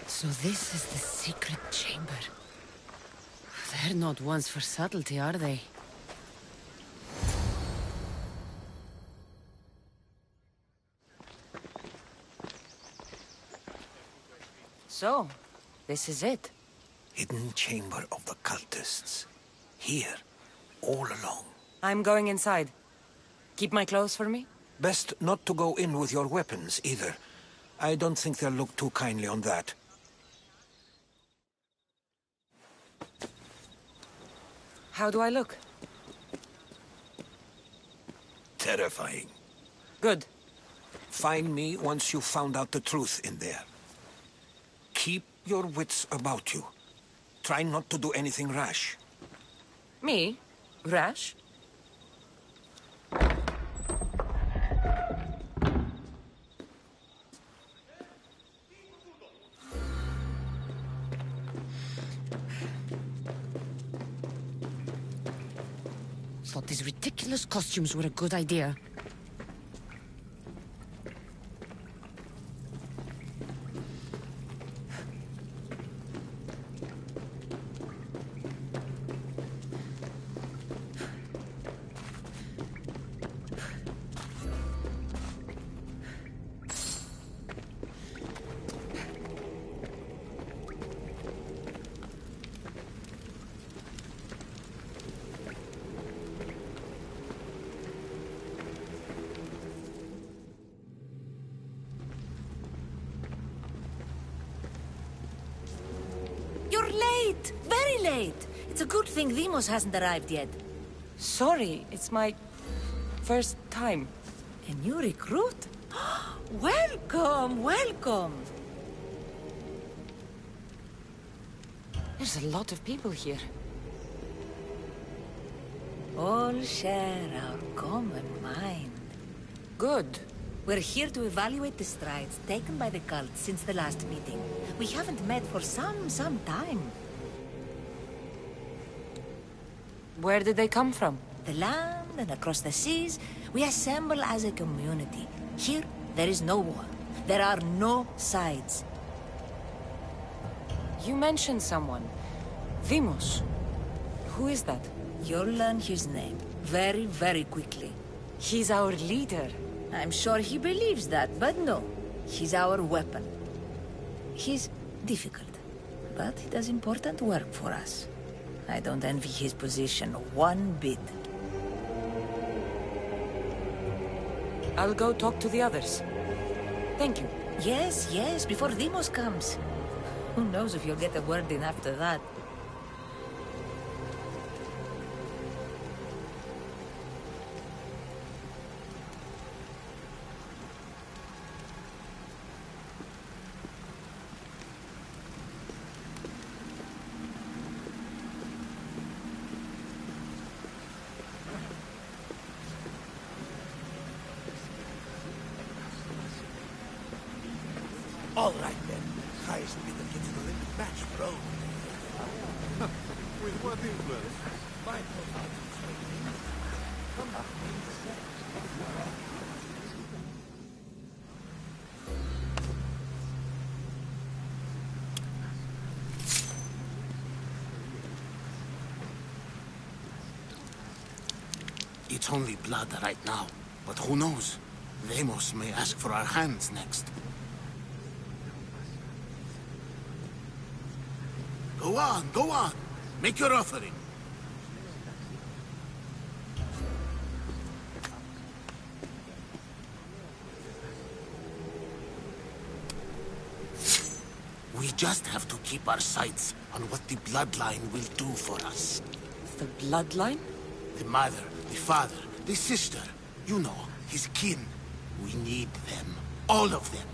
So this is the secret chamber. They're not ones for subtlety, are they? So, this is it. Hidden chamber of the cultists. Here, all along. I'm going inside. Keep my clothes for me? Best not to go in with your weapons, either. I don't think they'll look too kindly on that. How do I look? Terrifying. Good. Find me once you've found out the truth in there. Keep your wits about you. Try not to do anything rash. Me? Rash? Thought these ridiculous costumes were a good idea. You're late! Very late! It's a good thing Deimos hasn't arrived yet. Sorry, it's my first time. A new recruit? Welcome, welcome! There's a lot of people here. All share our common mind. Good. We're here to evaluate the strides taken by the cult since the last meeting. We haven't met for some time. Where did they come from? The land and across the seas, we assemble as a community. Here, there is no war. There are no sides. You mentioned someone. Deimos. Who is that? You'll learn his name very, very quickly. He's our leader. I'm sure he believes that, but no. He's our weapon. He's difficult, but he does important work for us. I don't envy his position one bit. I'll go talk to the others. Thank you. Yes, yes, before Deimos comes. Who knows if you'll get a word in after that. All right then. Highest bidder gets the limit match, bro. With what influence? It's only blood right now, but who knows? Deimos may ask for our hands next. Go on, go on. Make your offering. We just have to keep our sights on what the bloodline will do for us. The bloodline? The mother, the father, the sister. You know, his kin. We need them. All of them.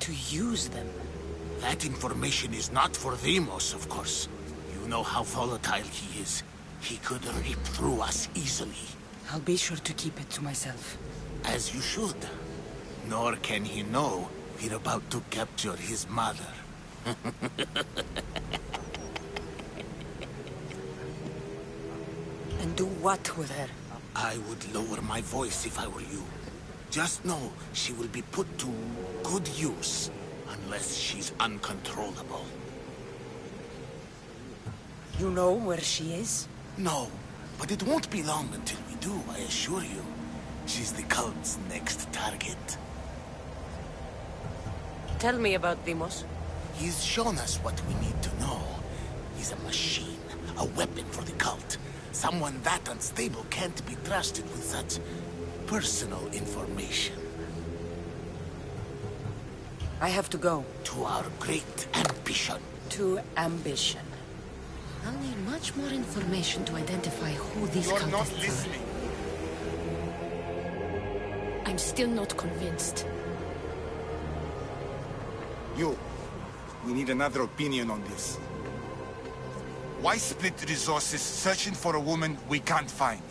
To use them. That information is not for Deimos, of course. You know how volatile he is. He could rip through us easily. I'll be sure to keep it to myself. As you should. Nor can he know we're about to capture his mother. And do what with her? I would lower my voice if I were you. Just know she will be put to good use, unless she's uncontrollable. You know where she is? No, but it won't be long until we do, I assure you. She's the cult's next target. Tell me about Deimos. He's shown us what we need to know. He's a machine, a weapon for the cult. Someone that unstable can't be trusted with such personal information. I have to go. To our great ambition. To ambition. I'll need much more information to identify who these You're cultists not are. listening. I'm still not convinced. You. We need another opinion on this. Why split resources searching for a woman we can't find?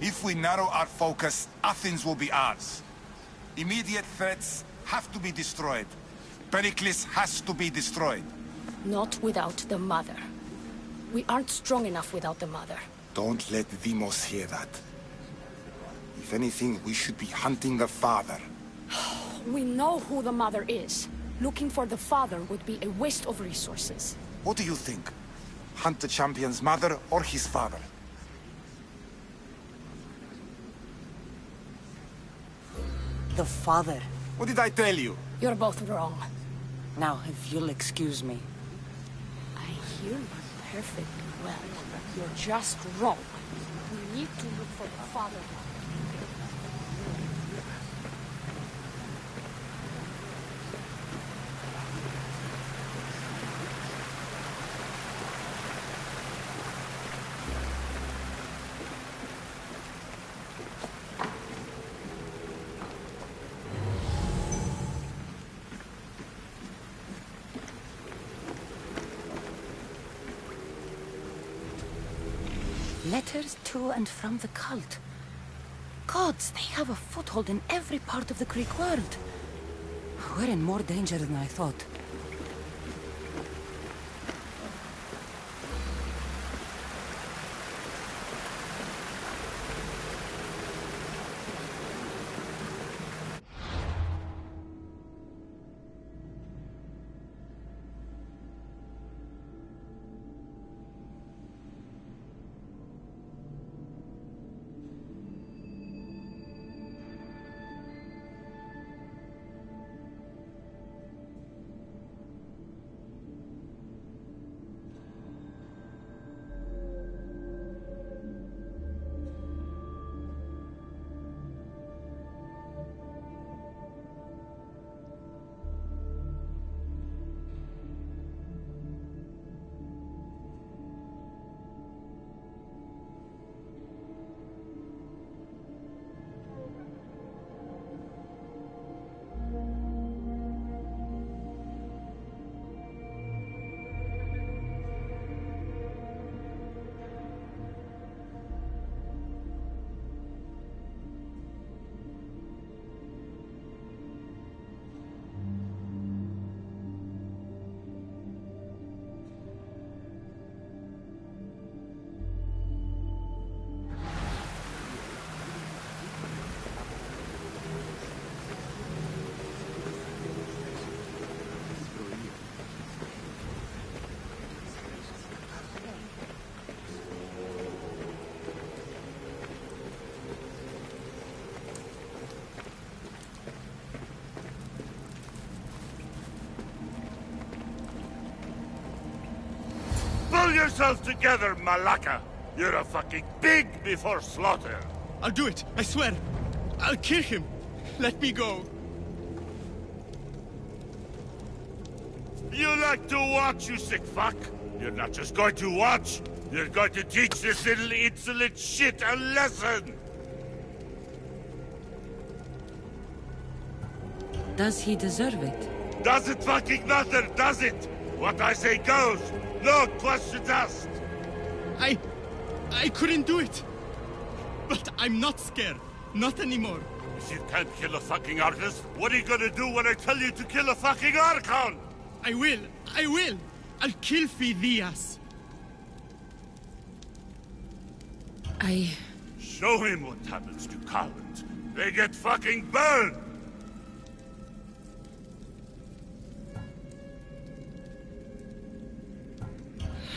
If we narrow our focus, Athens will be ours. Immediate threats have to be destroyed. Pericles has to be destroyed. Not without the mother. We aren't strong enough without the mother. Don't let Deimos hear that. If anything, we should be hunting the father. We know who the mother is. Looking for the father would be a waste of resources. What do you think? Hunt the champion's mother or his father? The father. What did I tell you? You're both wrong. Now, if you'll excuse me. I hear you perfectly well. You're just wrong. We need to look for the father. Letters to and from the cult. Gods, they have a foothold in every part of the Greek world. We're in more danger than I thought. Pull yourself together, Malaka! You're a fucking pig before slaughter! I'll do it, I swear. I'll kill him. Let me go. You like to watch, you sick fuck? You're not just going to watch, you're going to teach this little insolent shit a lesson! Does he deserve it? Doesn't fucking matter, does it? What I say goes. No questions asked. I couldn't do it. But I'm not scared. Not anymore. If you can't kill a fucking artist, what are you gonna do when I tell you to kill a fucking Archon? I will! I will! I'll kill Phidias! Show him what happens to cowards. They get fucking burned!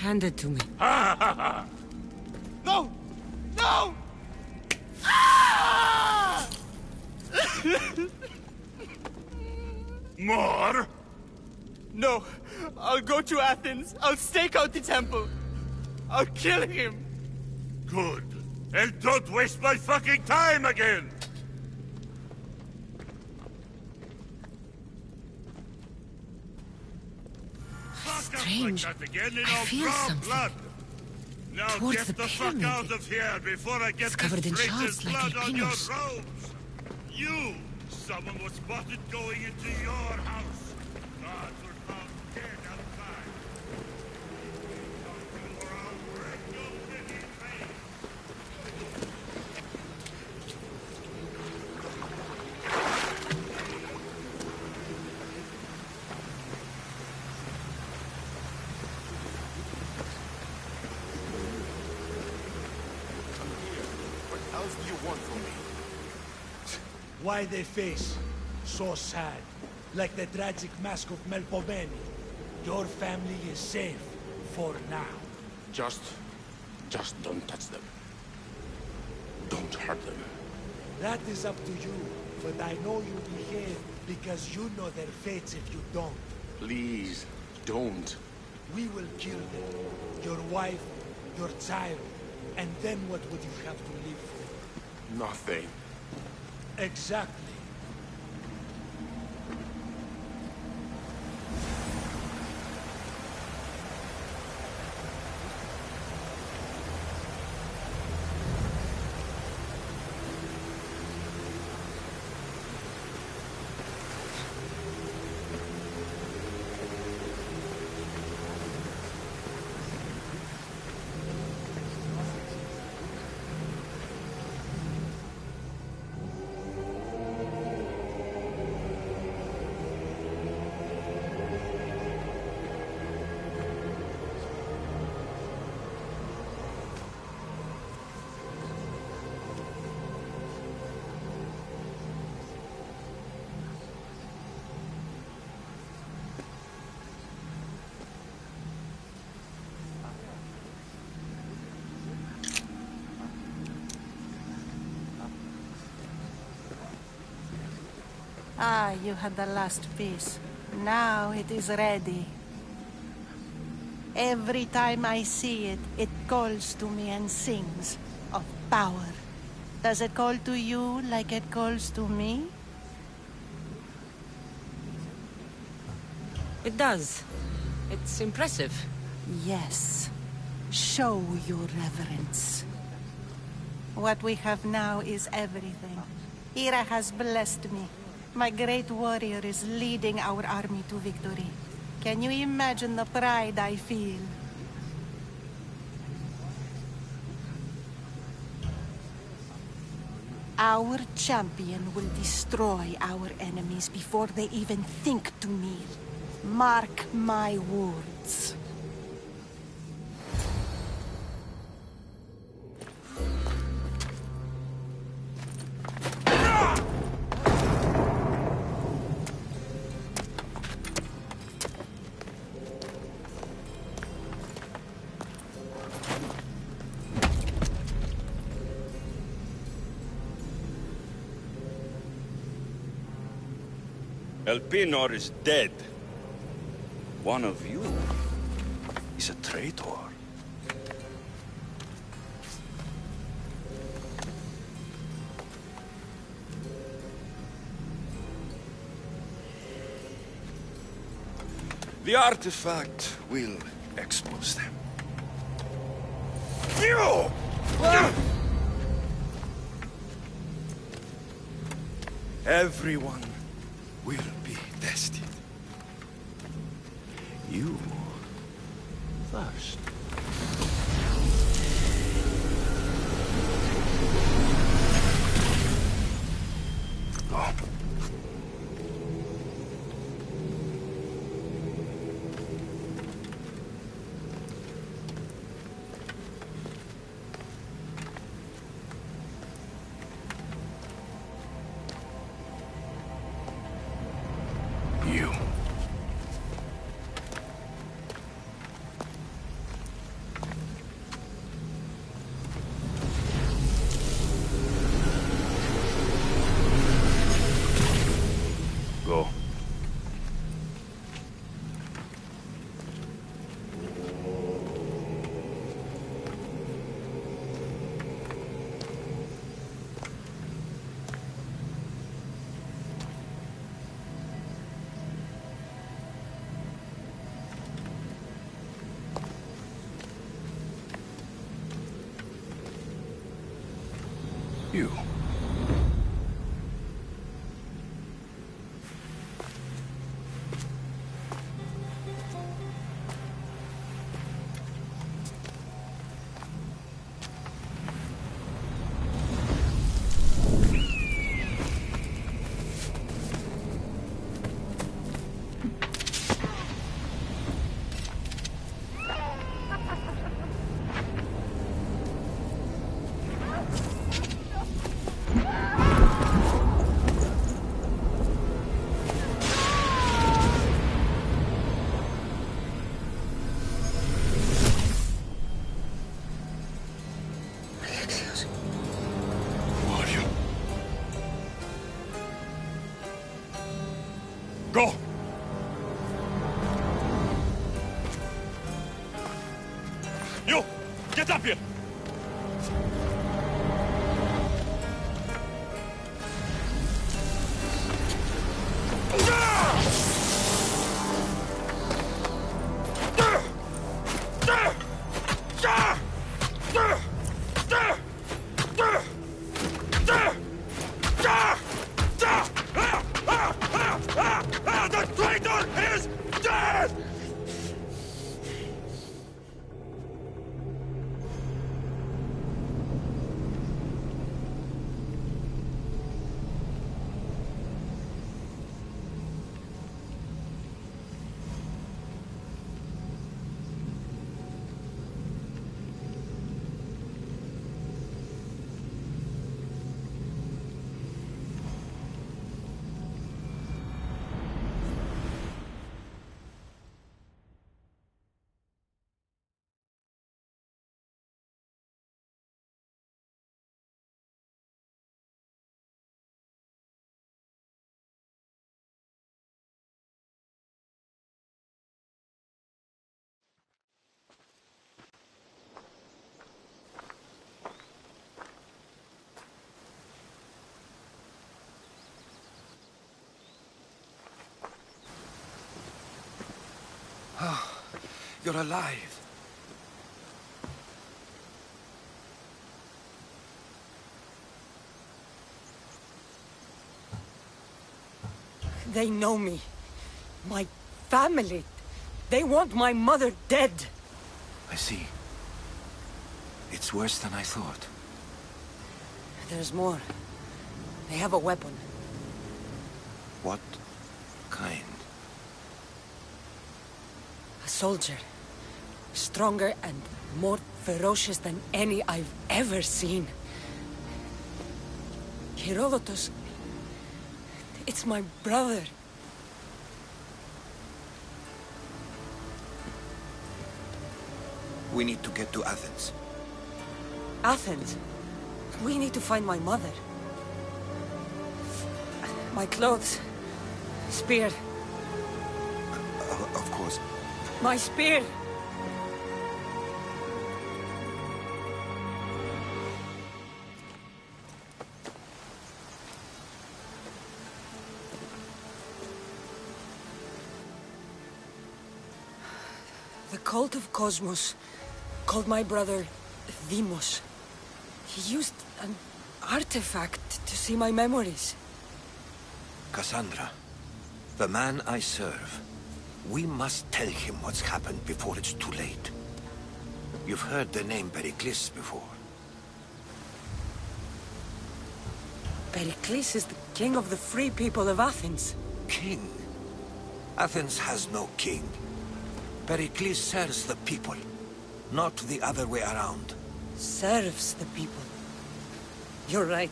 Hand it to me. No! No! Ah! More? No! I'll go to Athens. I'll stake out the temple. I'll kill him. Good. And don't waste my fucking time again! Strange. Like that again, and I I'll feel draw something. blood. Now Towards get the the fuck pyramid. out of here before I get It's covered in this shards traitor's like blood on your albinos. robes. You! Someone was spotted going into your house. Guards were found dead outside. Or I'll break your pretty face. What else do you want from me? Why they face so sad, like the tragic mask of Melpomene. Your family is safe for now. Just don't touch them. Don't hurt them. That is up to you, but I know you behave because you know their fates if you don't. Please, don't. We will kill them. Your wife, your child, and then what would you have to live for? Nothing. Exactly. Ah, you had the last piece. Now it is ready. Every time I see it, it calls to me and sings of power. Does it call to you like it calls to me? It does. It's impressive. Yes. Show your reverence. What we have now is everything. Hera has blessed me. My great warrior is leading our army to victory. Can you imagine the pride I feel? Our champion will destroy our enemies before they even think to kneel. Mark my words. Elpenor is dead. One of you is a traitor. The artifact will expose them. You! Everyone will be tested. You first. Go. Get up here! The traitor is dead! You're alive. They know me. My family. They want my mother dead. I see. It's worse than I thought. There's more. They have a weapon. What kind? A soldier. Stronger and more ferocious than any I've ever seen. Herodotus. It's my brother. We need to get to Athens. Athens? We need to find my mother. My clothes. Spear. Of course. My spear! The cult of Cosmos called my brother Deimos. He used an artifact to see my memories. Cassandra, the man I serve. We must tell him what's happened before it's too late. You've heard the name Pericles before. Pericles is the king of the free people of Athens. King? Athens has no king. Pericles serves the people, not the other way around. Serves the people. You're right.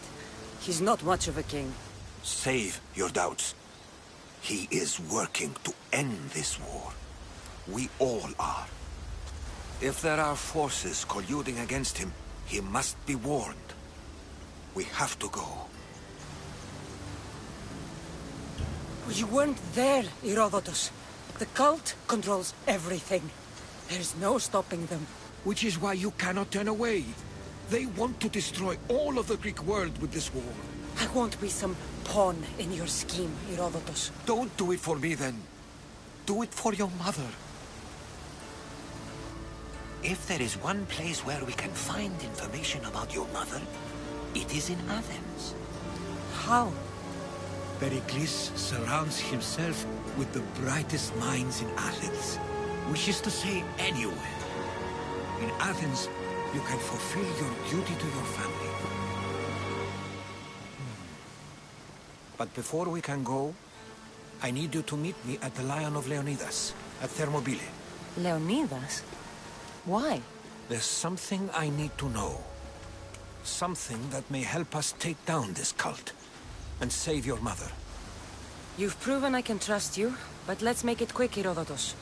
He's not much of a king. Save your doubts. He is working to end this war. We all are. If there are forces colluding against him, he must be warned. We have to go. You weren't there, Herodotus. The cult controls everything. There's no stopping them. Which is why you cannot turn away. They want to destroy all of the Greek world with this war. I won't be some pawn in your scheme, Herodotus. Don't do it for me, then. Do it for your mother. If there is one place where we can find information about your mother, it is in Athens. How? Pericles surrounds himself with the brightest minds in Athens. Which is to say, anywhere. In Athens, you can fulfill your duty to your family. But before we can go, I need you to meet me at the Lion of Leonidas, at Thermopylae. Leonidas? Why? There's something I need to know. Something that may help us take down this cult and save your mother. You've proven I can trust you, but let's make it quick, Herodotus.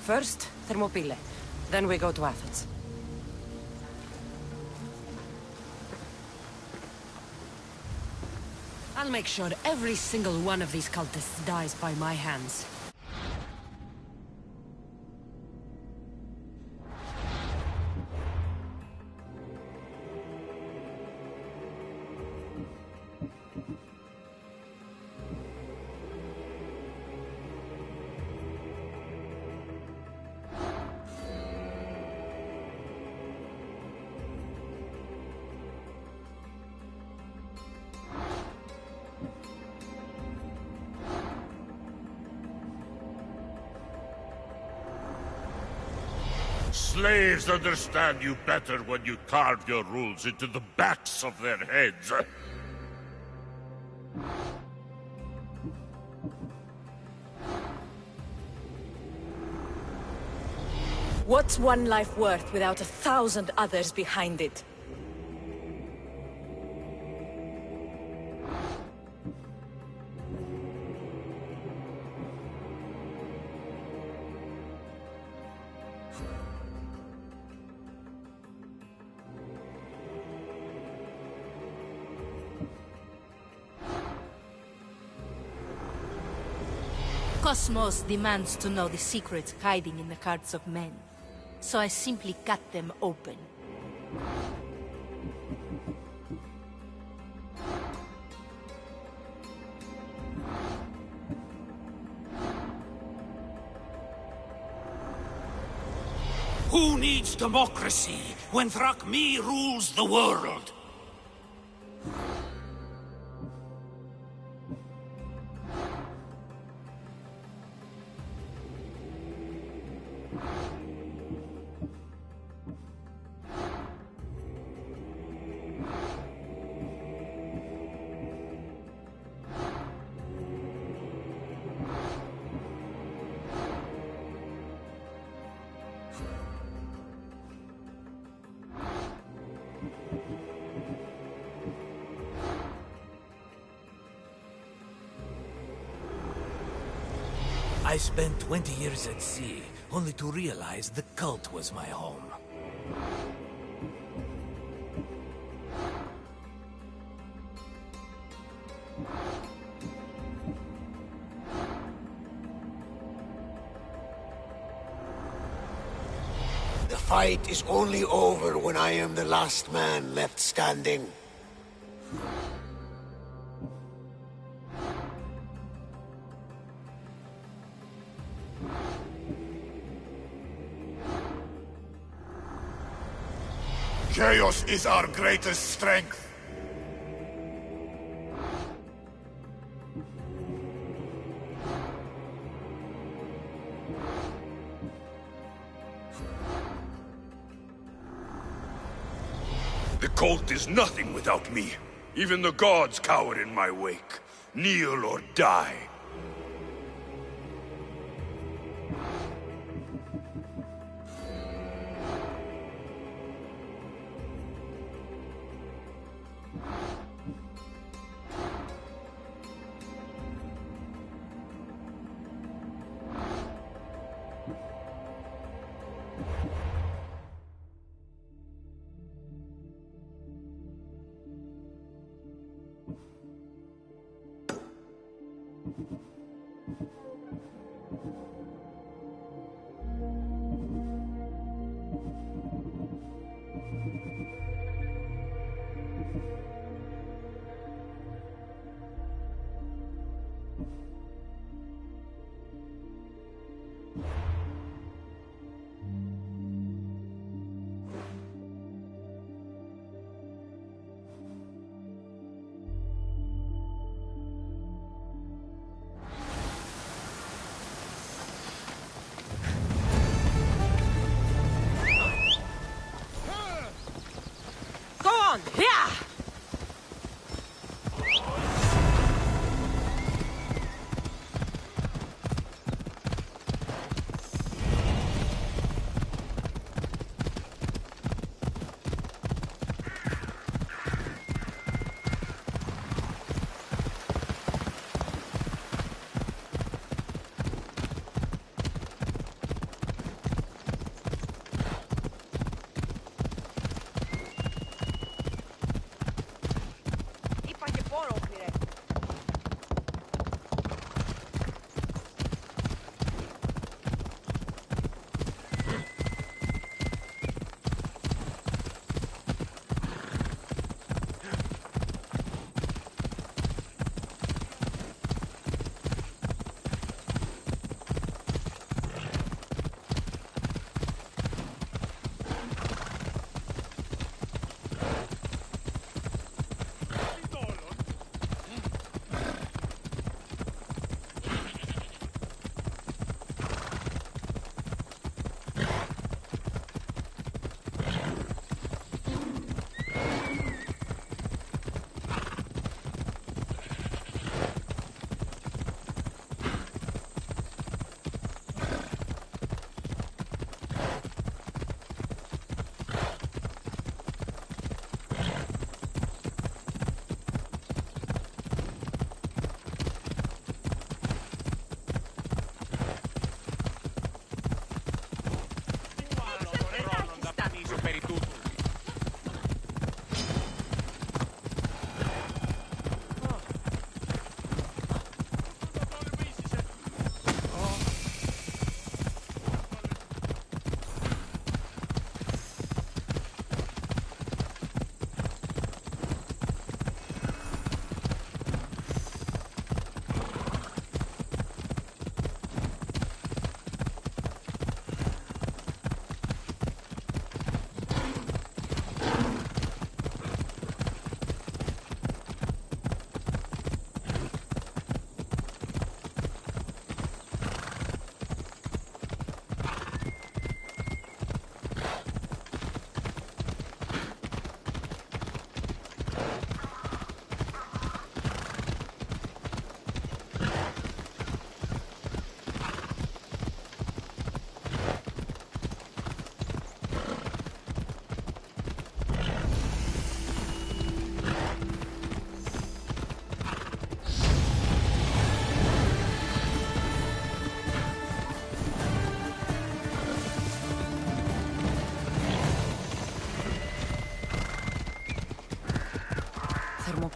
First, Thermopylae. Then we go to Athens. I'll make sure every single one of these cultists dies by my hands. slaves understand you better when you carve your rules into the backs of their heads. What's one life worth without 1,000 others behind it? Cosmos demands to know the secrets hiding in the hearts of men, so I simply cut them open. Who needs democracy when Thrakmi rules the world? I spent 20 years at sea, only to realize the cult was my home. The fight is only over when I am the last man left standing. Chaos is our greatest strength. The cult is nothing without me. Even the gods cower in my wake. Kneel or die.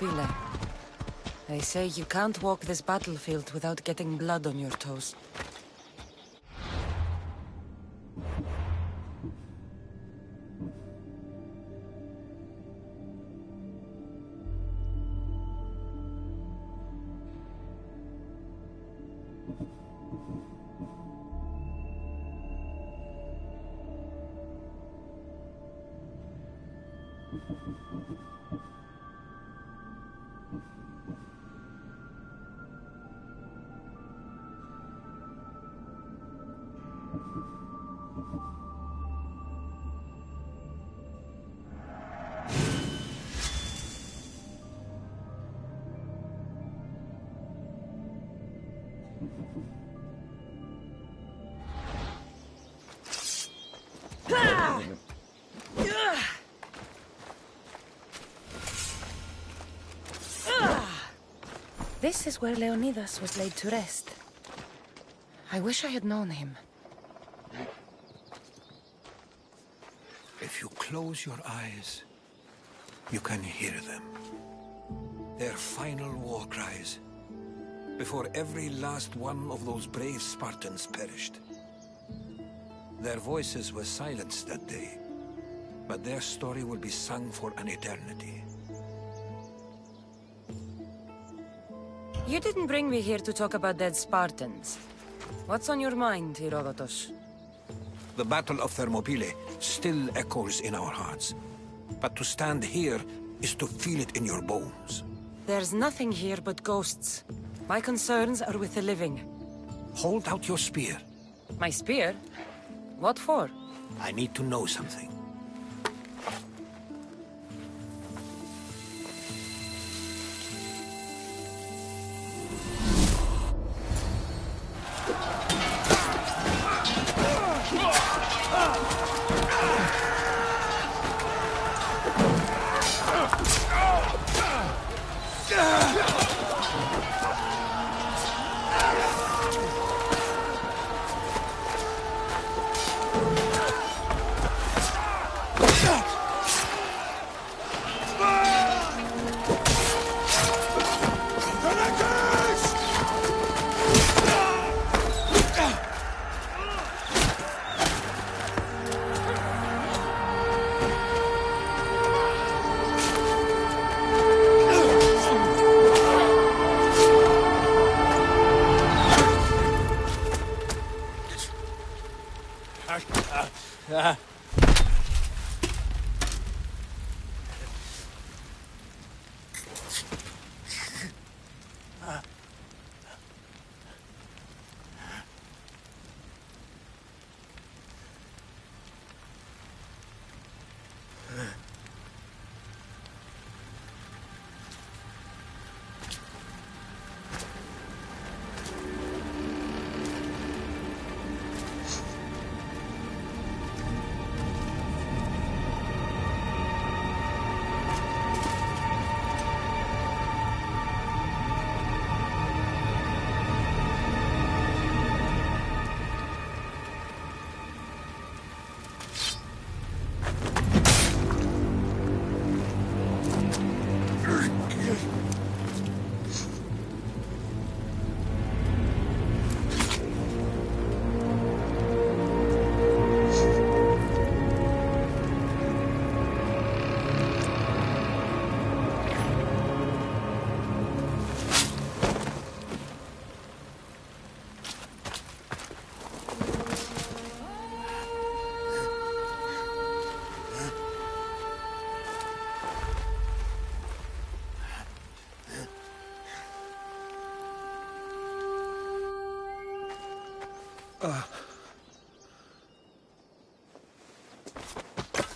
Thermopylae. They say you can't walk this battlefield without getting blood on your toes. This is where Leonidas was laid to rest. I wish I had known him. If you close your eyes, you can hear them. Their final war cries, before every last one of those brave Spartans perished. Their voices were silenced that day, but their story will be sung for an eternity. You didn't bring me here to talk about dead Spartans. What's on your mind, Herodotus? The Battle of Thermopylae still echoes in our hearts. But to stand here is to feel it in your bones. There's nothing here but ghosts. My concerns are with the living. Hold out your spear. My spear? What for? I need to know something.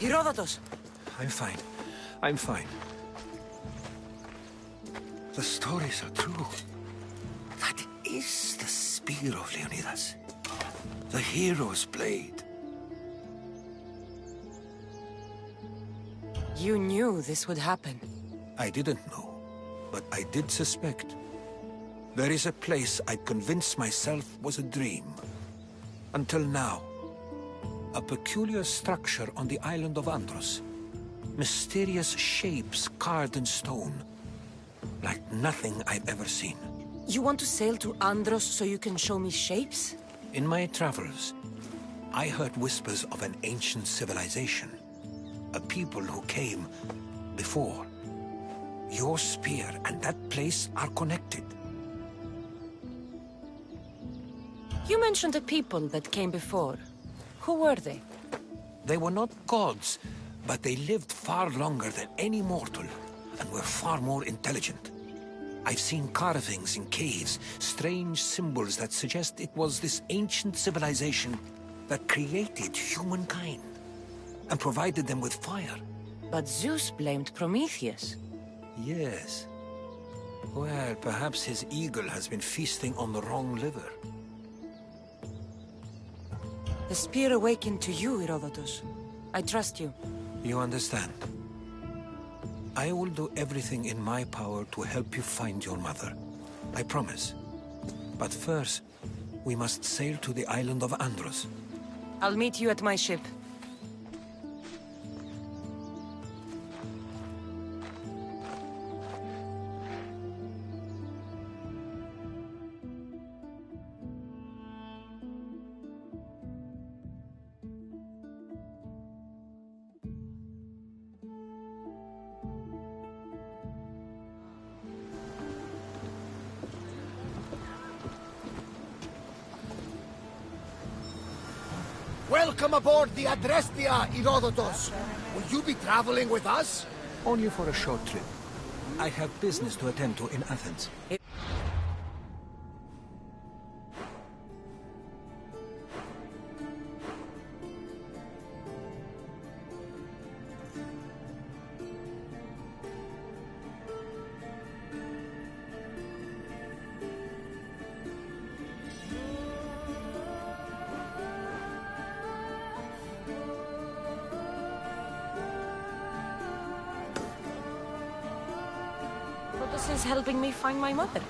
Herodotus! I'm fine. I'm fine. The stories are true. That is the spear of Leonidas. The hero's blade. You knew this would happen. I didn't know, but I did suspect. There is a place I'd convinced myself was a dream. Until now. A peculiar structure on the island of Andros. Mysterious shapes carved in stone. like nothing I've ever seen. You want to sail to Andros so you can show me shapes? In my travels, I heard whispers of an ancient civilization. A people who came before. Your spear and that place are connected. You mentioned a people that came before. Who were they? They were not gods, but they lived far longer than any mortal, and were far more intelligent. I've seen carvings in caves, strange symbols that suggest it was this ancient civilization that created humankind, and provided them with fire. But Zeus blamed Prometheus. Yes. Well, perhaps his eagle has been feasting on the wrong liver. The spear awakened to you, Herodotus. I trust you. You understand. I will do everything in my power to help you find your mother. I promise. But first, we must sail to the island of Andros. I'll meet you at my ship. Welcome aboard the Adrestia, Herodotus. Will you be traveling with us? Only for a short trip. I have business to attend to in Athens. This is helping me find my mother.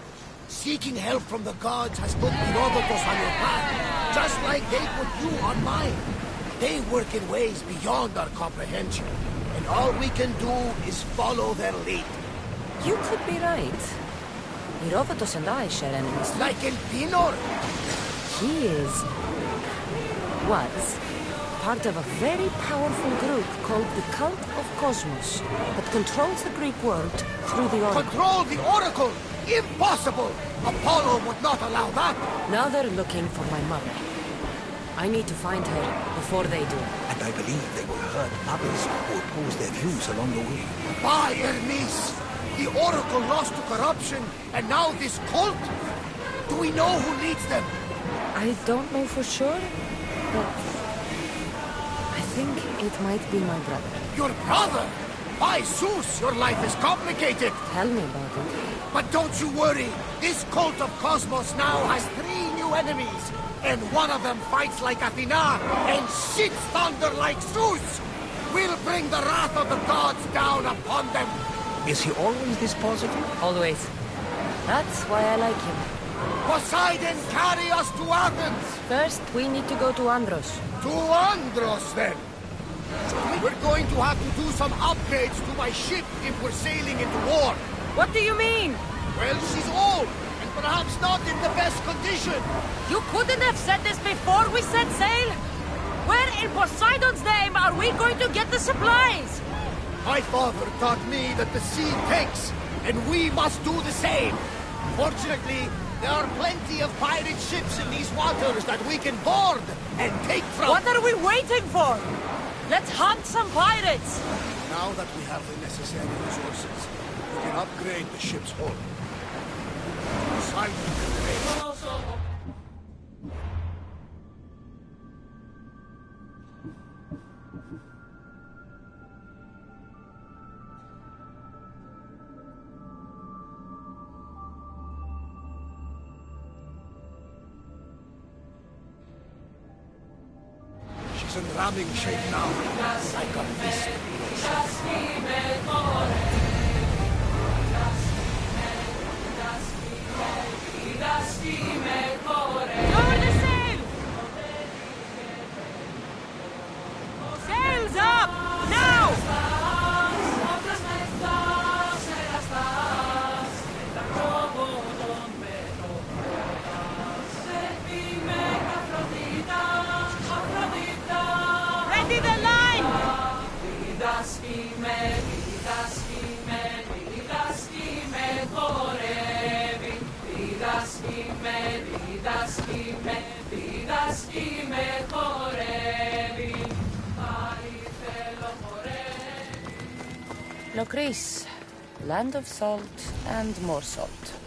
Seeking help from the gods has put Herodotus on your path, just like they put you on mine. They work in ways beyond our comprehension, and all we can do is follow their lead. You could be right. Herodotus and I share enemies. Like Elpenor? He was part of a very powerful group called the Cult of Cosmos that controls the Greek world through the Oracle. Control the Oracle? Impossible! Apollo would not allow that! Now they're looking for my mother. I need to find her before they do. And I believe they will hurt others who oppose their views along the way. By Hermes! The Oracle lost to corruption, and now this cult? Do we know who leads them? I don't know for sure, but I think it might be my brother. Your brother? By Zeus, your life is complicated. Tell me about it. But don't you worry. This cult of Cosmos now has 3 new enemies. And one of them fights like Athena and shits thunder like Zeus. We'll bring the wrath of the gods down upon them. Is he always this positive? Always. That's why I like him. Poseidon, carry us to Athens! First, we need to go to Andros. To Andros, then? We're going to have to do some upgrades to my ship if we're sailing into war. What do you mean? Well, she's old, and perhaps not in the best condition. You couldn't have said this before we set sail? Where in Poseidon's name are we going to get the supplies? My father taught me that the sea takes, and we must do the same. Fortunately, there are plenty of pirate ships in these waters that we can board and take from. What are we waiting for? Let's hunt some pirates! Now that we have the necessary resources, we can upgrade the ship's hull. Poseidon can raise. She's in ramming shape now, like a mist. Lower the sail! Sails up! Now! Locris, land of salt and more salt.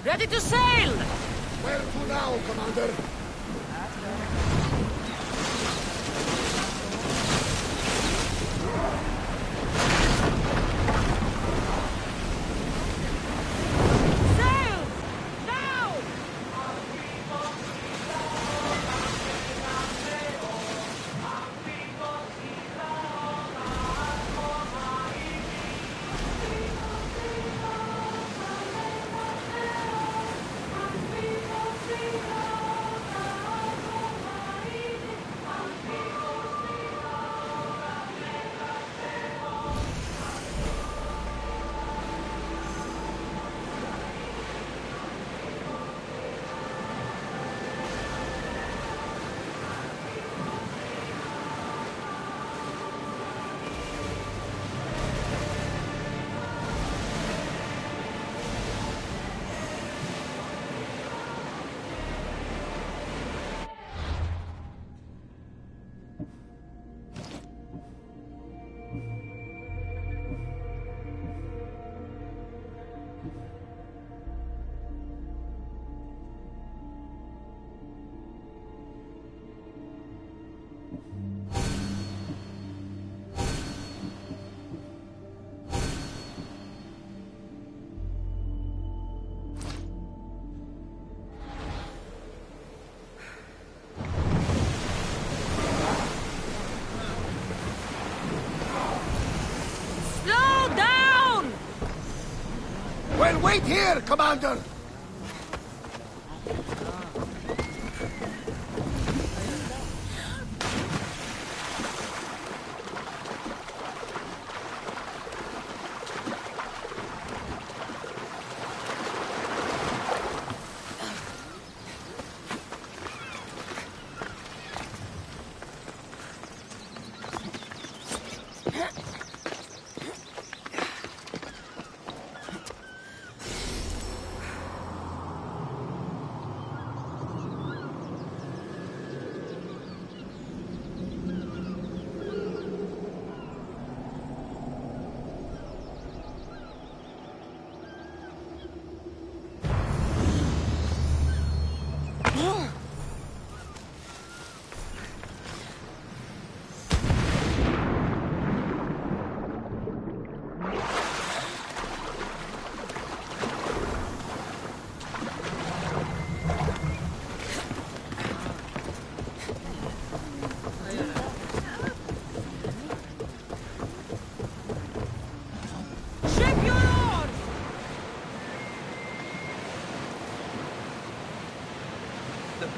Ready to sail! Where to now, Commander? Sail! Now! Well, wait here, Commander!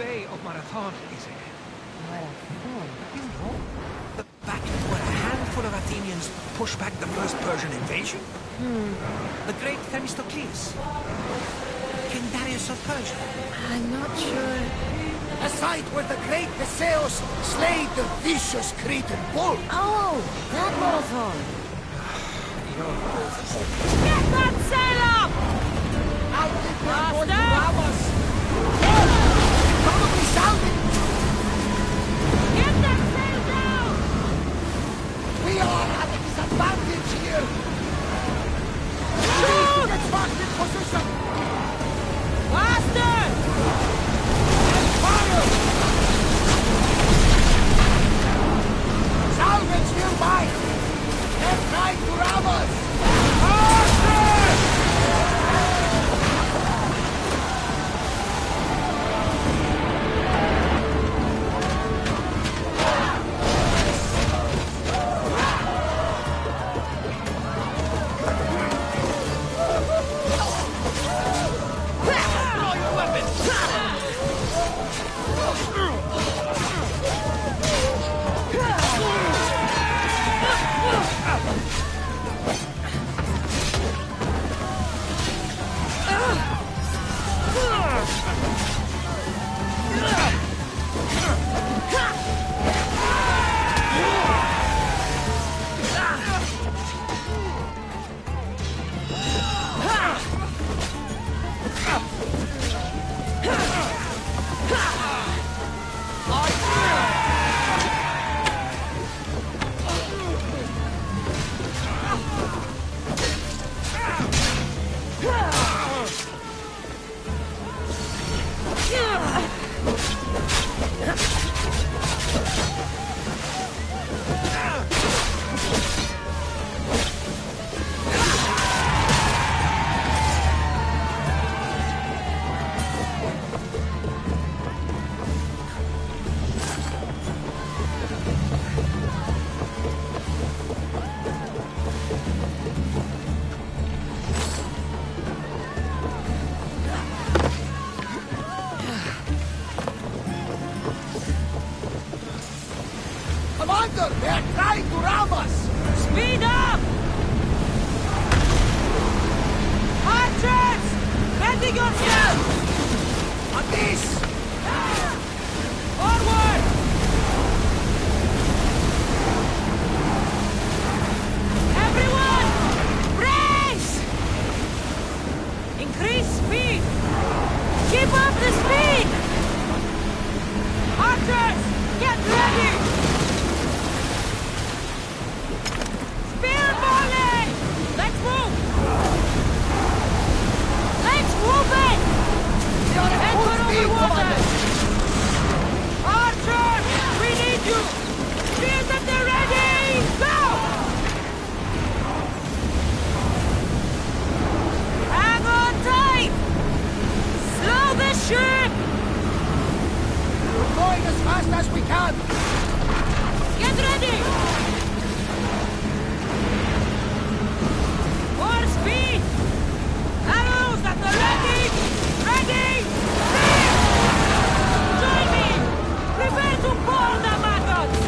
play of Marathon, is it? Marathon? You know, the battle where a handful of Athenians pushed back the first Persian invasion? The great Themistocles. King Darius of Persia. I'm not sure. A site where the great Theseus slayed the vicious Cretan bull. Oh, that Marathon. Get that sail up! I'll keep you going to Master! Ramos. Probably sounding. Get that sail down! We are at a disadvantage here. Shoot! Get back in position. Master! Fire! Salvage nearby. Let's try to Ramos. Commander, they are trying to ram us! Speed up! Archers! Ready yourself! On this! Forward! Everyone! Brace! Increase speed! Keep up the speed! Archers! Get ready! Spear volley! Let's move! Let's move it! Head for overwater! Archers! We need you! Spears at the ready! Go! Hang on tight! Slow the ship! We're going as fast as we can! Get ready! More speed! Arrows at the ready! Ready! Speed! Join me! Prepare to board the maggots!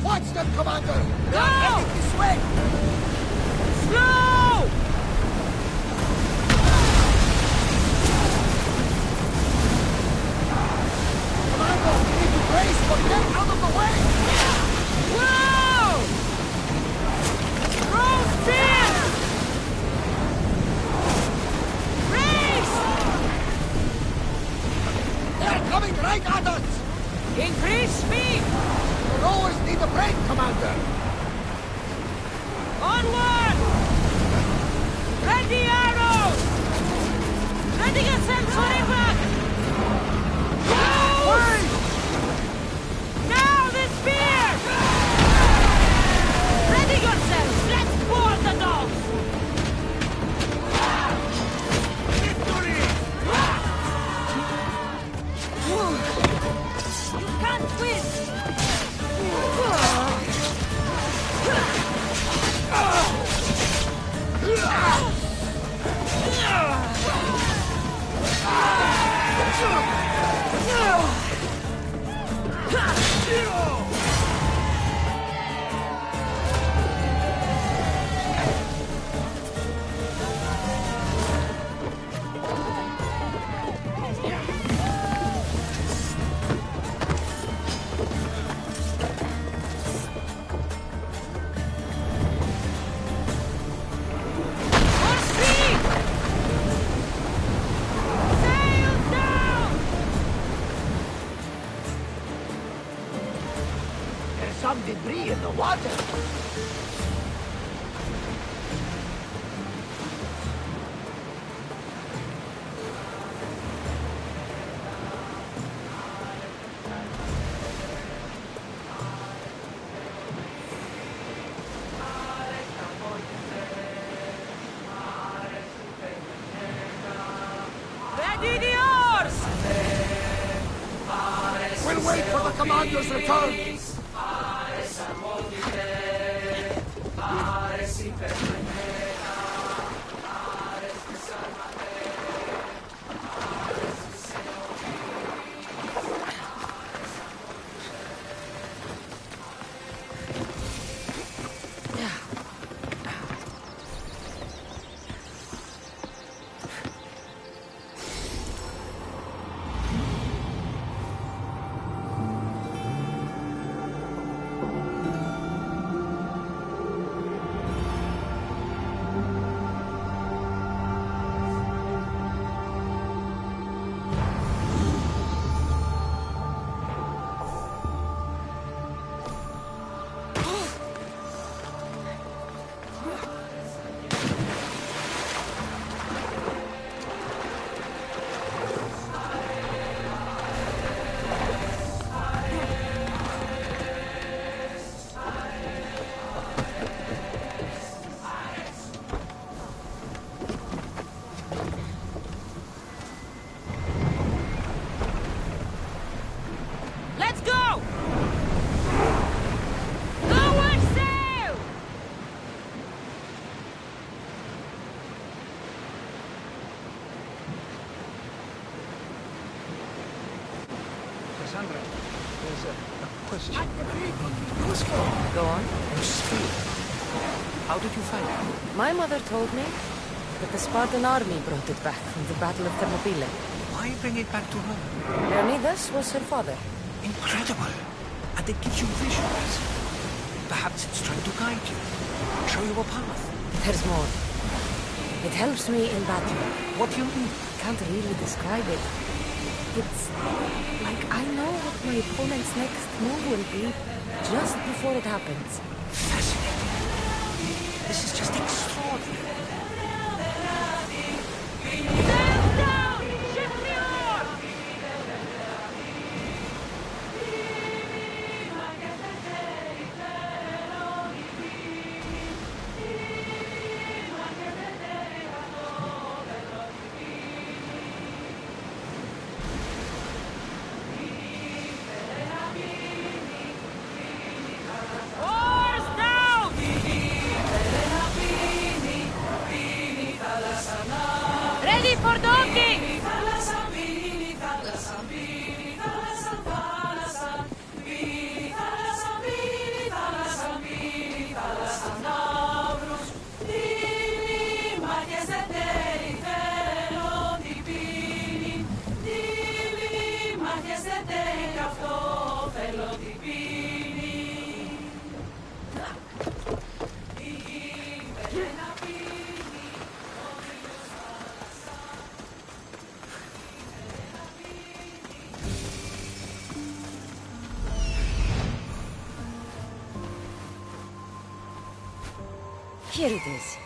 Watch them, Commander! They Go! are heading this way! Slow! Commander, we need to brace, but get out of the way! Whoa! Throw spears! Race! They are coming right at us! Increase Towers need a break, Commander! Onward! Ready arrows! Ready yourselves for impact! Wait! Now the spear! Ready yourselves! Let's board the dogs! Victory! You can't win! Some debris in the water. Ready the oars! We'll wait for the commander's return. Cassandra, there's a question. Go on. You speak. How did you find it? My mother told me that the Spartan army brought it back from the Battle of Thermopylae. Why bring it back to Rome? Leonidas was her father. Incredible. And it gives you visions. Perhaps it's trying to guide you, show you a path. There's more. It helps me in battle. What do you mean? Can't really describe it. It's like I know what my opponent's next move will be just before it happens. Fascinating. This is just extraordinary. Stand down! Shift the oars! Oars down! Here it is.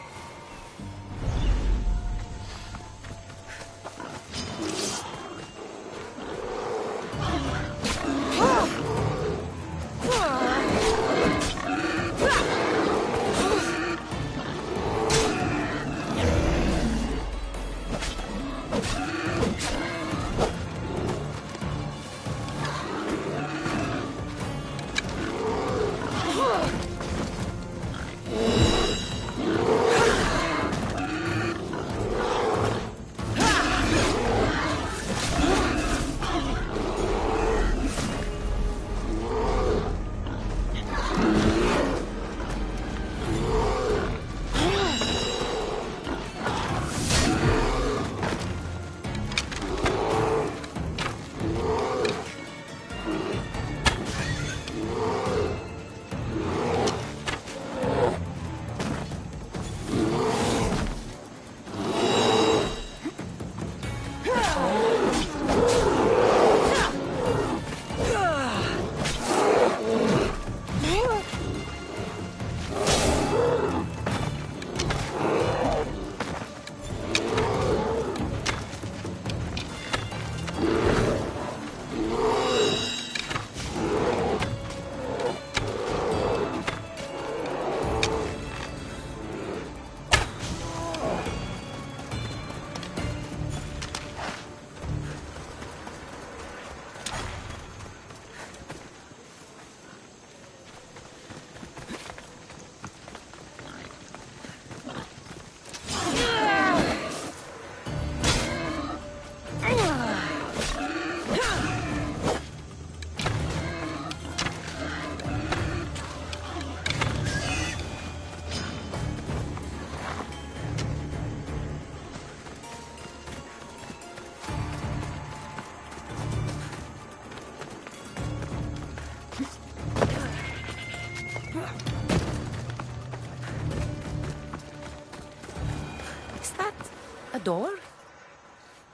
A door?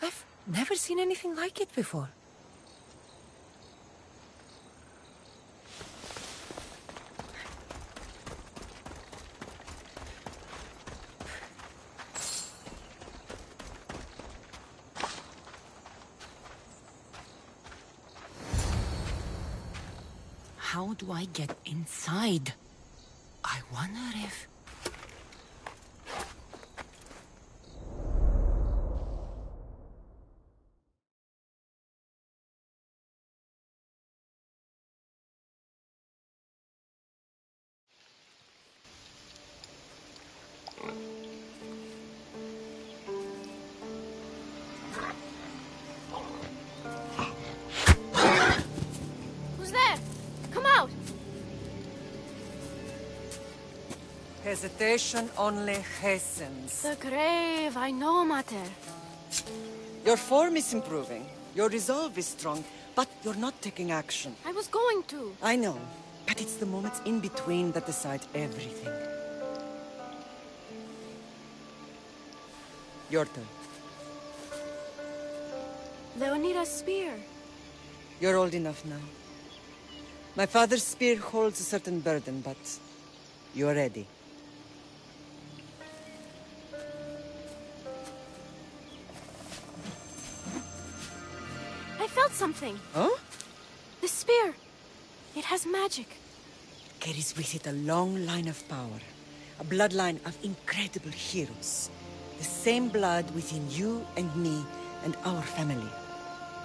I've never seen anything like it before. How do I get inside? I wonder if... Hesitation only hastens. The grave, I know, Mater. Your form is improving. Your resolve is strong, but you're not taking action. I was going to. I know, but it's the moments in between that decide everything. Your turn. Leonida's spear. You're old enough now. My father's spear holds a certain burden, but you're ready. I felt something. Huh? The spear. It has magic. Carries with it a long line of power. A bloodline of incredible heroes. The same blood within you and me and our family.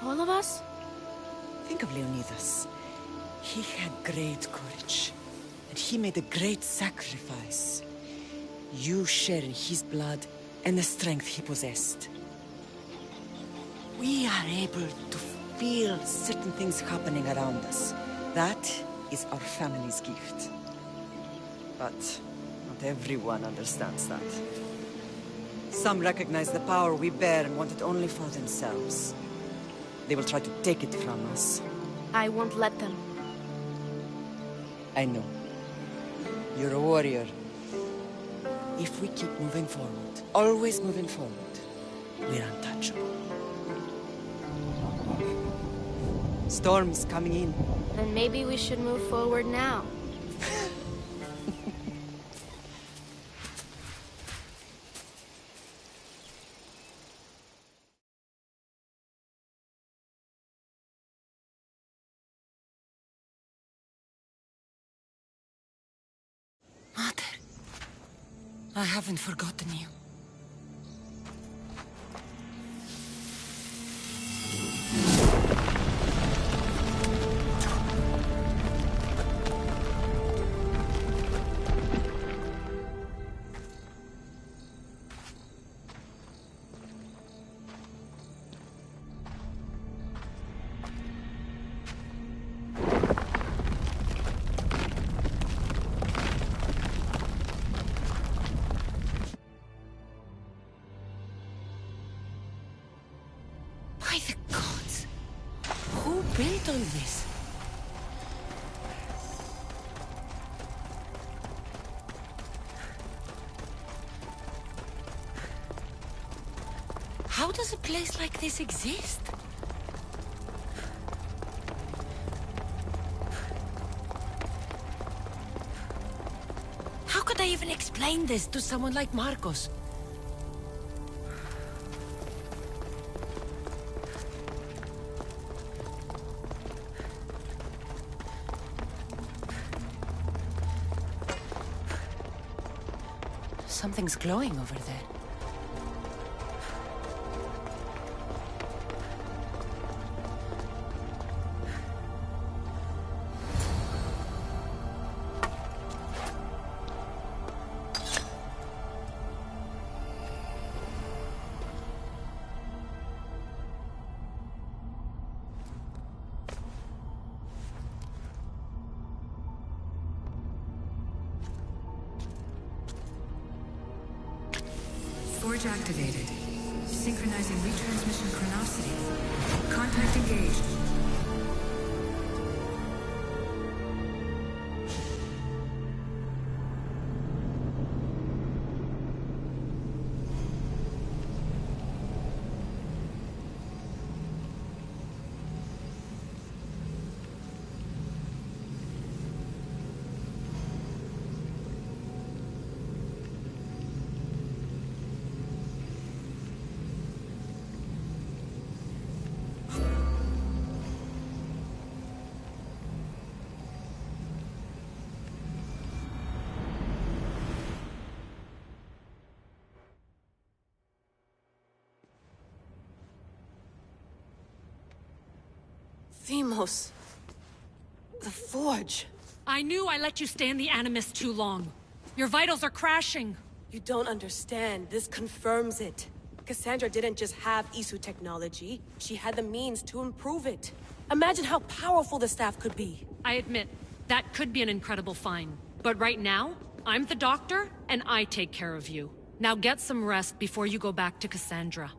All of us? Think of Leonidas. He had great courage. And he made a great sacrifice. You share in his blood and the strength he possessed. We are able to feel certain things happening around us. That is our family's gift. But not everyone understands that. Some recognize the power we bear and want it only for themselves. They will try to take it from us. I won't let them. I know. You're a warrior. If we keep moving forward, always moving forward, we're untouchable. Storm's coming in. Then maybe we should move forward now. I haven't forgotten you. By the gods! Who built all this? How does a place like this exist? How could I even explain this to someone like Marcos? Something's glowing over there. Forge activated. Synchronizing retransmission chronicity. Contact engaged. Deimos. The Forge. I knew I let you stay in the Animus too long. Your vitals are crashing. You don't understand. This confirms it. Cassandra didn't just have Isu technology. She had the means to improve it. Imagine how powerful the staff could be. I admit, that could be an incredible find. But right now, I'm the doctor, and I take care of you. Now get some rest before you go back to Cassandra.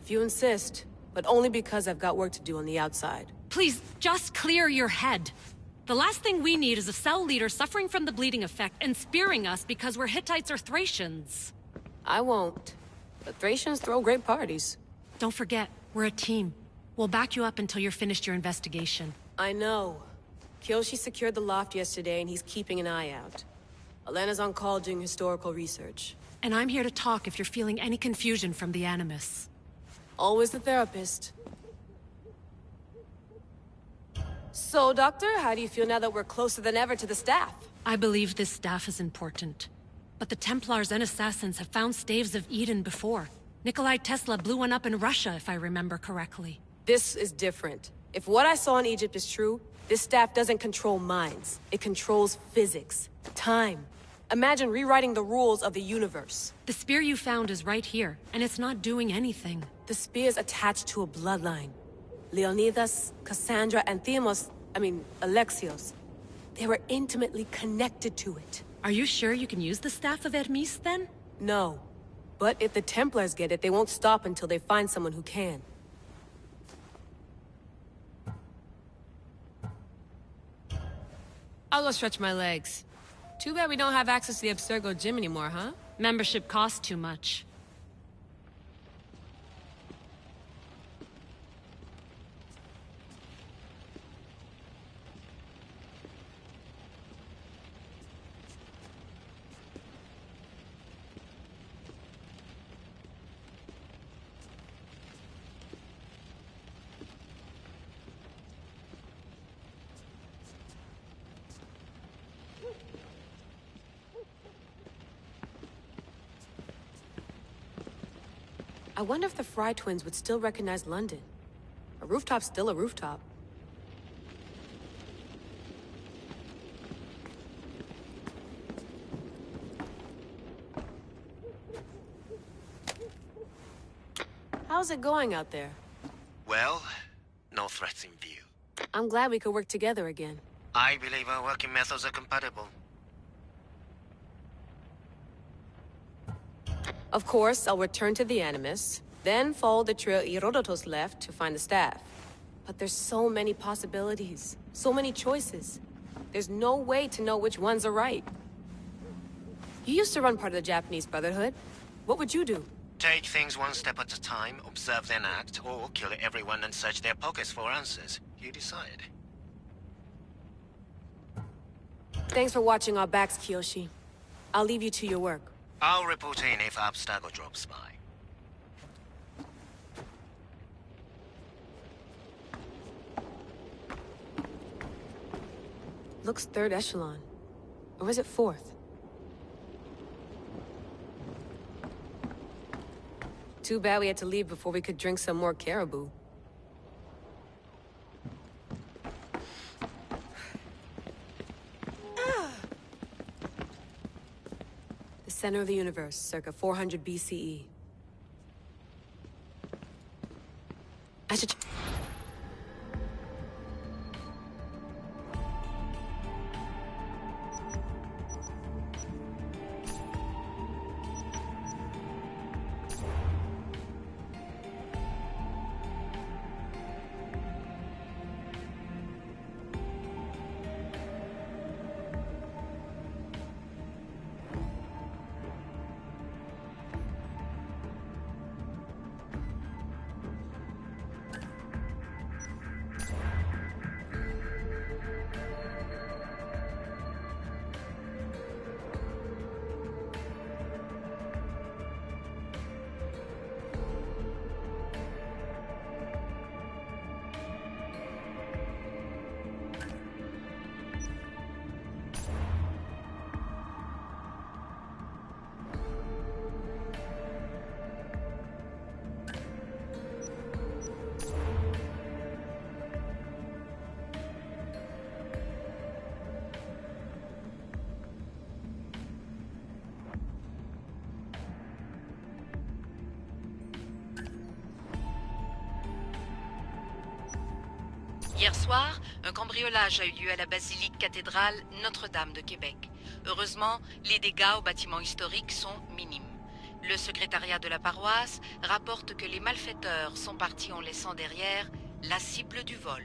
If you insist, but only because I've got work to do on the outside. Please, just clear your head. The last thing we need is a cell leader suffering from the bleeding effect and spearing us because we're Hittites or Thracians. I won't. But Thracians throw great parties. Don't forget, we're a team. We'll back you up until you're finished your investigation. I know. Kiyoshi secured the loft yesterday and he's keeping an eye out. Elena's on call doing historical research. And I'm here to talk if you're feeling any confusion from the Animus. Always the therapist. So, Doctor, how do you feel now that we're closer than ever to the staff? I believe this staff is important. But the Templars and Assassins have found Staves of Eden before. Nikolai Tesla blew one up in Russia, if I remember correctly. This is different. If what I saw in Egypt is true, this staff doesn't control minds. It controls physics, time. Imagine rewriting the rules of the universe. The spear you found is right here, and it's not doing anything. The spear's attached to a bloodline. Leonidas, Cassandra, and Alexios. They were intimately connected to it. Are you sure you can use the Staff of Hermes, then? No. But if the Templars get it, they won't stop until they find someone who can. I'll go stretch my legs. Too bad we don't have access to the Abstergo gym anymore, huh? Membership costs too much. I wonder if the Fry twins would still recognize London. A rooftop's still a rooftop. How's it going out there? Well, no threats in view. I'm glad we could work together again. I believe our working methods are compatible. Of course, I'll return to the Animus, then follow the trail Herodotus left to find the staff. But there's so many possibilities, so many choices. There's no way to know which ones are right. You used to run part of the Japanese Brotherhood. What would you do? Take things one step at a time, observe then act, or kill everyone and search their pockets for answers. You decide. Thanks for watching our backs, Kiyoshi. I'll leave you to your work. I'll report in if Abstergo drops by. Looks third echelon. Or is it fourth? Too bad we had to leave before we could drink some more caribou. The center of the universe, circa 400 BCE. I should... Hier soir, un cambriolage a eu lieu à la basilique cathédrale Notre-Dame de Québec. Heureusement, les dégâts au bâtiment historique sont minimes. Le secrétariat de la paroisse rapporte que les malfaiteurs sont partis en laissant derrière la cible du vol.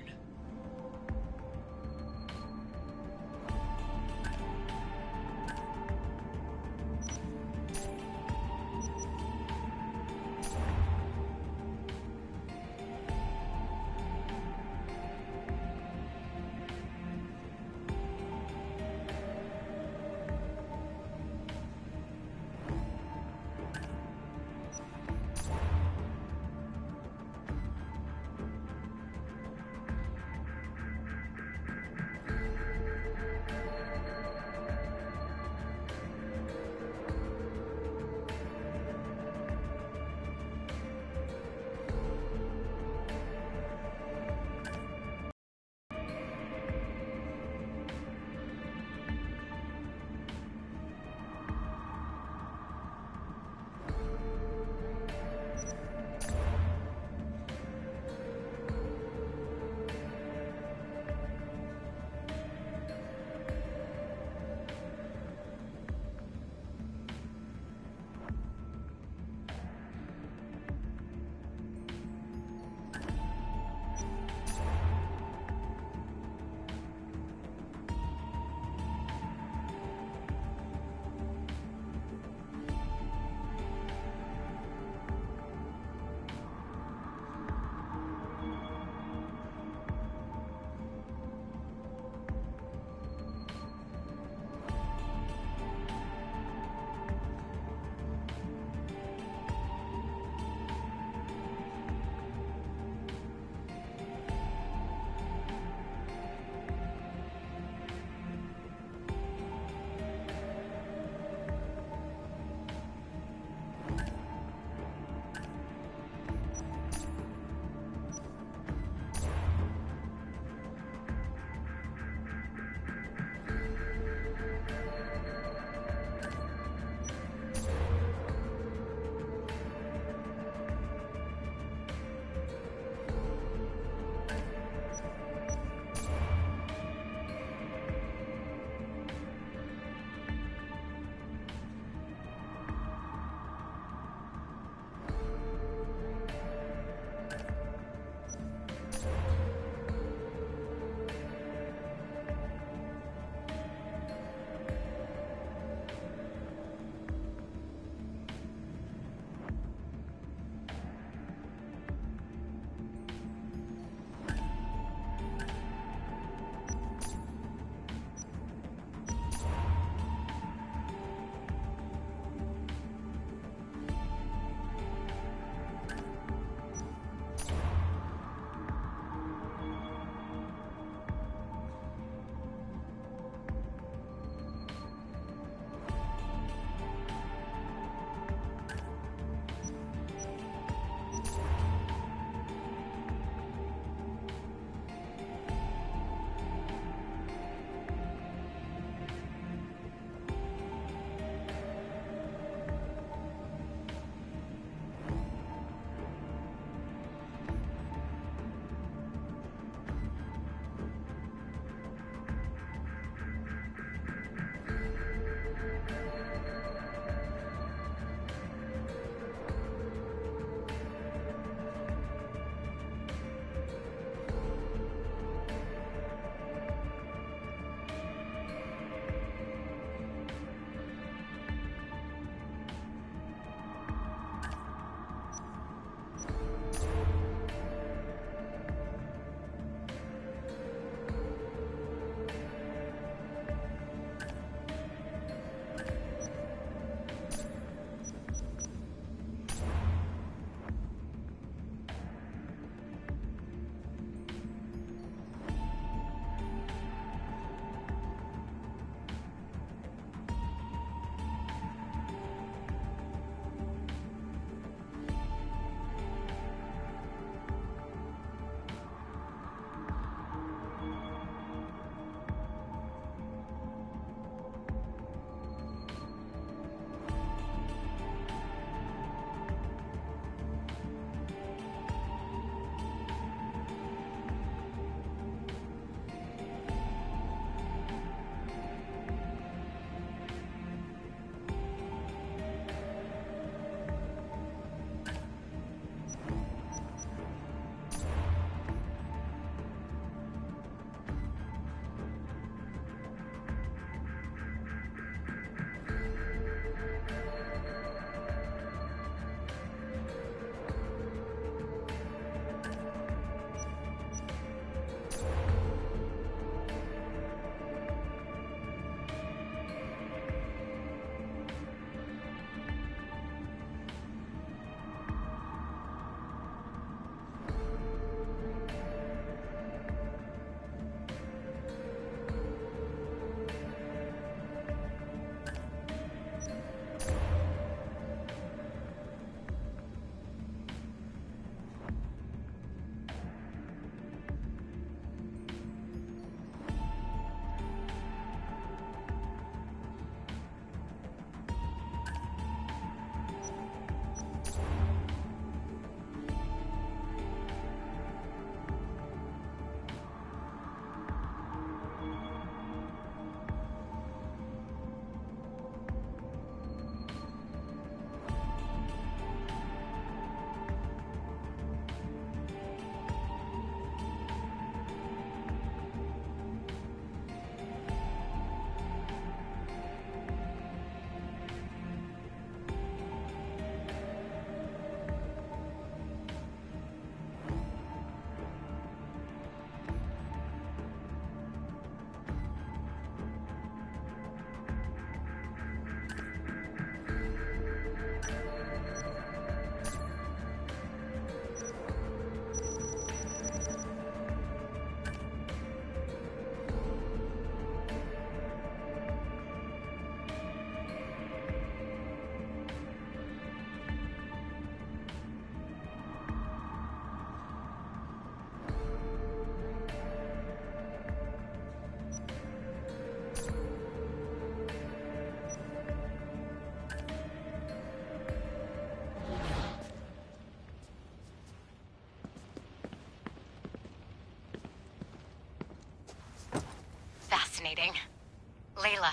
Layla,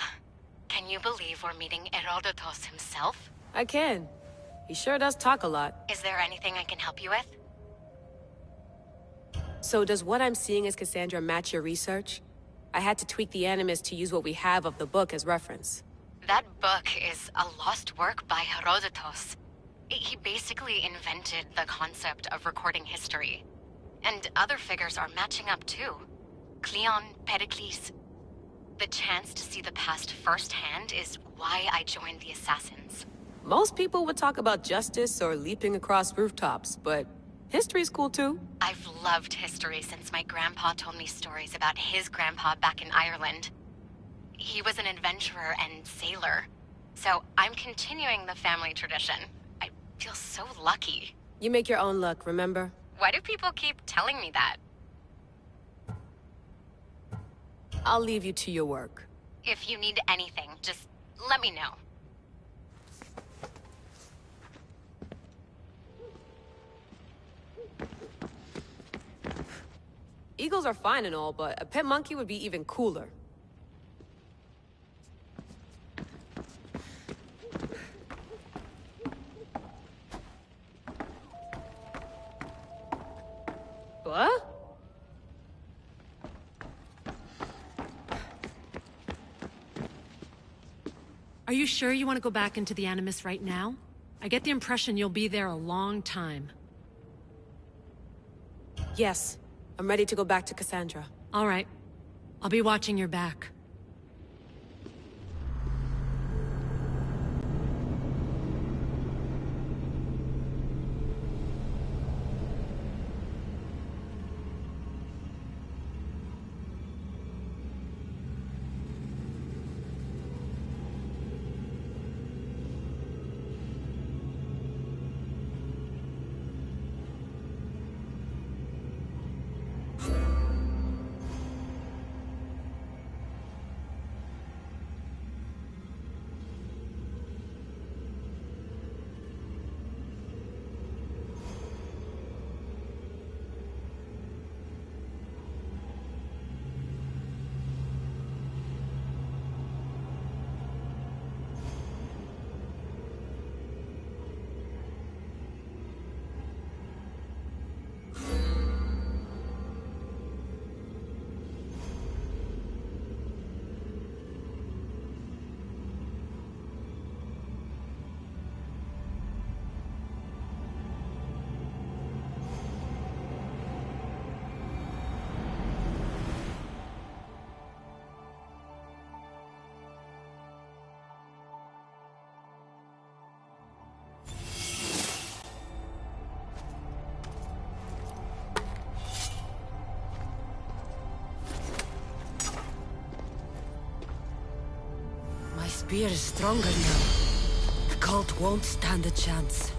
can you believe we're meeting Herodotus himself? I can. He sure does talk a lot. Is there anything I can help you with? So does what I'm seeing as Cassandra match your research? I had to tweak the Animus to use what we have of the book as reference. That book is a lost work by Herodotus. He basically invented the concept of recording history. And other figures are matching up too. Cleon, Pericles. The chance to see the past firsthand is why I joined the Assassins. Most people would talk about justice or leaping across rooftops, but history's cool too. I've loved history since my grandpa told me stories about his grandpa back in Ireland. He was an adventurer and sailor, so I'm continuing the family tradition. I feel so lucky. You make your own luck, remember? Why do people keep telling me that? I'll leave you to your work. If you need anything, just let me know. Eagles are fine and all, but a pet monkey would be even cooler. What? Are you sure you want to go back into the Animus right now? I get the impression you'll be there a long time. Yes. I'm ready to go back to Cassandra. All right. I'll be watching your back. The spear is stronger now. The cult won't stand a chance.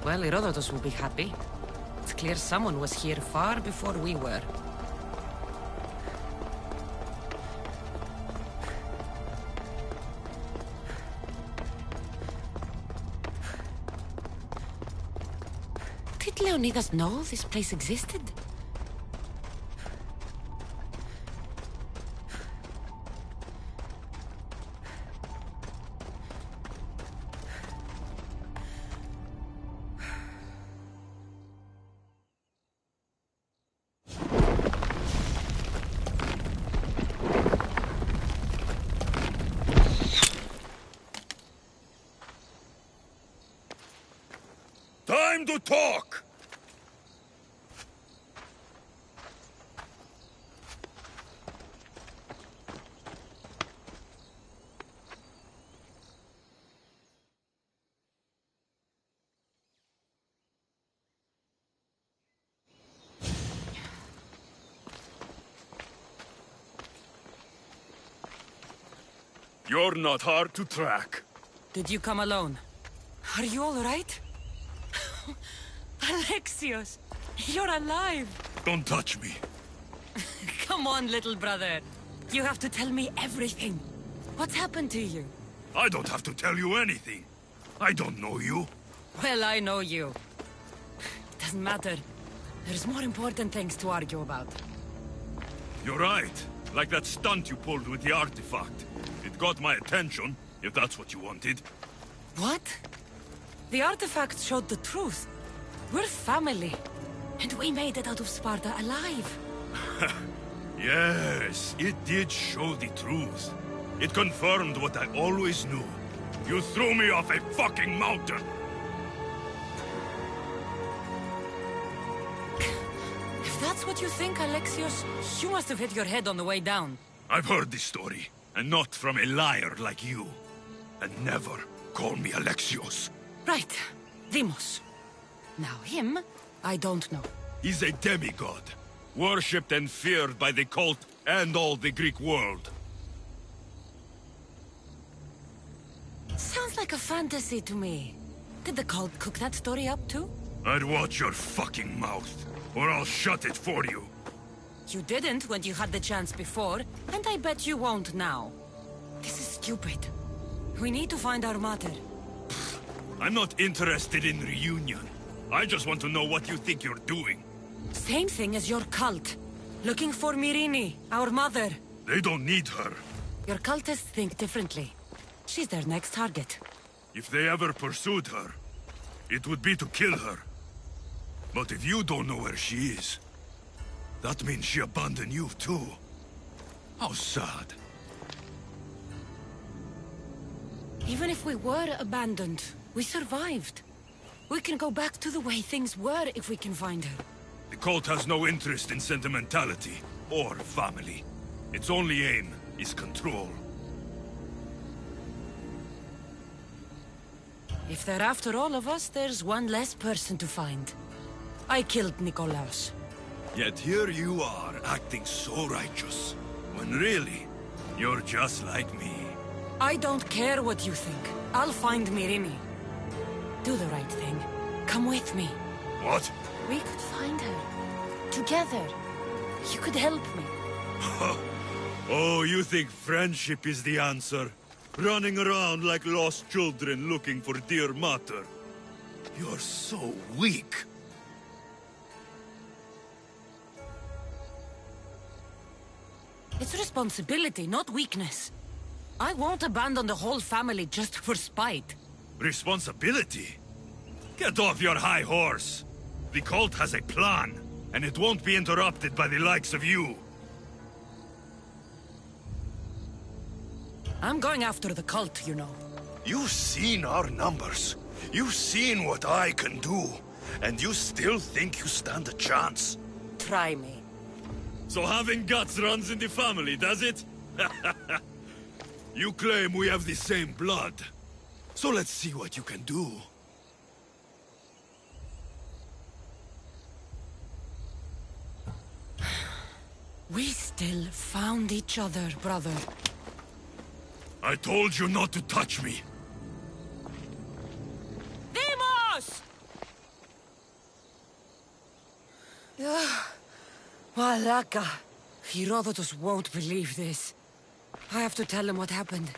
Well, Herodotus will be happy. It's clear someone was here far before we were. Did Leonidas know this place existed? Time to talk! You're not hard to track. Did you come alone? Are you all right? Alexios, you're alive! Don't touch me. Come on, little brother. You have to tell me everything. What's happened to you? I don't have to tell you anything. I don't know you. Well, I know you. Doesn't matter. There's more important things to argue about. You're right. Like that stunt you pulled with the artifact. It got my attention, if that's what you wanted. What? The artifact showed the truth. We're family. And we made it out of Sparta alive. Yes, it did show the truth. It confirmed what I always knew. You threw me off a fucking mountain! If that's what you think, Alexios, you must have hit your head on the way down. I've heard this story, and not from a liar like you. And never call me Alexios. Right. Deimos. Now him, I don't know. He's a demigod, worshipped and feared by the cult and all the Greek world. Sounds like a fantasy to me. Did the cult cook that story up too? I'd watch your fucking mouth, or I'll shut it for you. You didn't when you had the chance before, and I bet you won't now. This is stupid. We need to find our mother. I'm not interested in reunion. I just want to know what you think you're doing. Same thing as your cult. Looking for Myrrine, our mother. They don't need her. Your cultists think differently. She's their next target. If they ever pursued her, it would be to kill her. But if you don't know where she is, that means she abandoned you too. How sad. Even if we were abandoned, we survived. We can go back to the way things were if we can find her. The cult has no interest in sentimentality or family. Its only aim is control. If they're after all of us, there's one less person to find. I killed Nikolaos. Yet here you are, acting so righteous, when really, you're just like me. I don't care what you think. I'll find Myrrine. Do the right thing. Come with me. What? We could find her. Together. You could help me. Oh, you think friendship is the answer? Running around like lost children looking for dear mother. You're so weak. It's responsibility, not weakness. I won't abandon the whole family just for spite. Responsibility? Get off your high horse. The cult has a plan, and it won't be interrupted by the likes of you. I'm going after the cult, you know. You've seen our numbers. You've seen what I can do. And you still think you stand a chance? Try me. So having guts runs in the family, does it? You claim we have the same blood. So let's see what you can do. We still found each other, brother. I told you not to touch me. Deimos! Malaka. Herodotus won't believe this. I have to tell him what happened.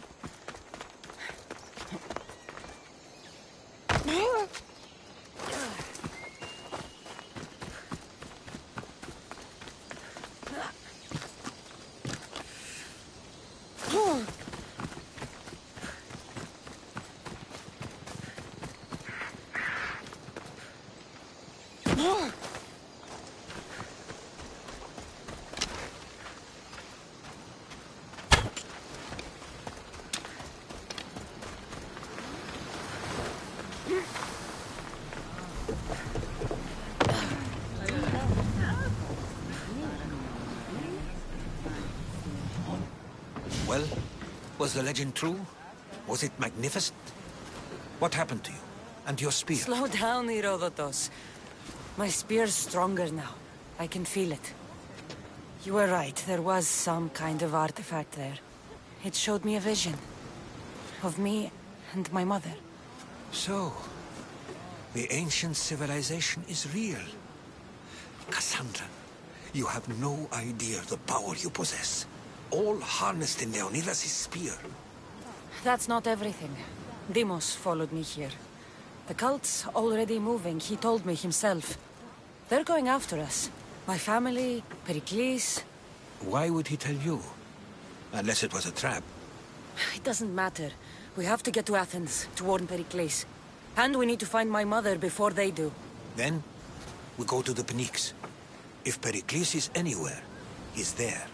Well, was the legend true? Was it magnificent? What happened to you? And your spear? Slow down, Herodotus. My spear's stronger now. I can feel it. You were right, there was some kind of artifact there. It showed me a vision. Of me and my mother. So, the ancient civilization is real. Cassandra, you have no idea the power you possess. All harnessed in Leonidas' spear. That's not everything. Deimos followed me here. The cult's already moving, he told me himself. They're going after us. My family, Pericles. Why would he tell you? Unless it was a trap. It doesn't matter. We have to get to Athens, to warn Pericles. And we need to find my mother before they do. Then, we go to the Pnyx. If Pericles is anywhere, he's there.